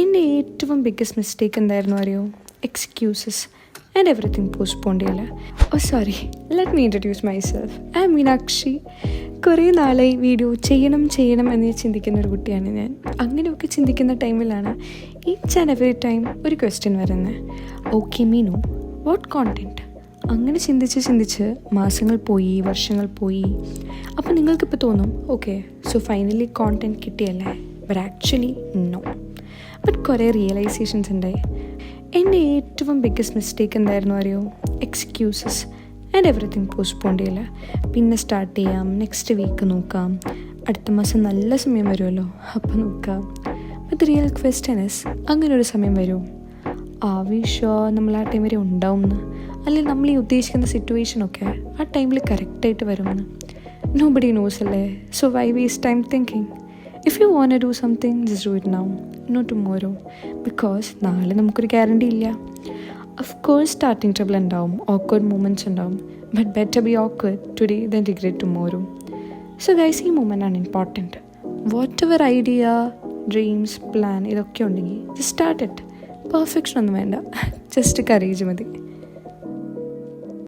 എൻ്റെ ഏറ്റവും biggest mistake എന്തായിരുന്നു അറിയോ? എക്സ്ക്യൂസസ് ആൻഡ് എവറിത്തിങ് പോസ്റ്റ്പോണ്ട് ചെയ്യല. Sorry, let me introduce myself. I am Meenakshi. കുറേ നാളായി വീഡിയോ ചെയ്യണം എന്ന് ചിന്തിക്കുന്ന ഒരു കുട്ടിയാണ് ഞാൻ. അങ്ങനെയൊക്കെ ചിന്തിക്കുന്ന ടൈമിലാണ് ഈച്ച് ആൻഡ് എവറി ടൈം ഒരു ക്വസ്റ്റ്യൻ വരുന്നത്. Okay Meenu, what content? അങ്ങനെ ചിന്തിച്ച് മാസങ്ങൾ പോയി, വർഷങ്ങൾ പോയി. അപ്പോൾ നിങ്ങൾക്കിപ്പോൾ തോന്നും, ഓക്കെ സോ ഫൈനലി കോണ്ടൻറ്റ് കിട്ടിയല്ലേ? But actually no. ബട്ട് കുറേ റിയലൈസേഷൻസ് ഉണ്ടായി. എൻ്റെ ഏറ്റവും ബിഗ്ഗസ്റ്റ് മിസ്റ്റേക്ക് എന്തായിരുന്നു അറിയോ? എക്സ്ക്യൂസസ് ആൻഡ് എവറിത്തിങ് പോസ്റ്റ്പോണ്ട് ചെയ്യല. പിന്നെ സ്റ്റാർട്ട് ചെയ്യാം, നെക്സ്റ്റ് വീക്ക് നോക്കാം, അടുത്ത മാസം നല്ല സമയം വരുമല്ലോ അപ്പോൾ നോക്കാം. ബട്ട് റിയൽ ക്വസ്റ്റ്യൻ ഇസ്, അങ്ങനെ ഒരു സമയം വരുമോ? ആവശ്യമോ നമ്മൾ ആ ടൈം വരെ ഉണ്ടാവും എന്ന്? അല്ലെങ്കിൽ നമ്മൾ ഈ ഉദ്ദേശിക്കുന്ന സിറ്റുവേഷനൊക്കെ ആ ടൈമിൽ കറക്റ്റായിട്ട് വരുമെന്ന്? നോബഡി നോസ് അല്ലേ? So why waste time thinking? If you want to do something, just do it now, no tomorrow. Because നാളെ നമുക്കൊരു ഗ്യാരണ്ടി ഇല്ല. ഓഫ് കോഴ്സ് സ്റ്റാർട്ടിങ് ട്രബിൾ ഉണ്ടാവും, ഓക്വേർഡ് മൂമെൻറ്റ്സ് ഉണ്ടാവും. But better be awkward today than regret tomorrow. So guys, ഈ moment ആണ് important. Whatever idea, dreams, plan ഇതൊക്കെ ഉണ്ടെങ്കിൽ just start it. Perfection ഒന്നും വേണ്ട, ജസ്റ്റ് കറേജ് മതി.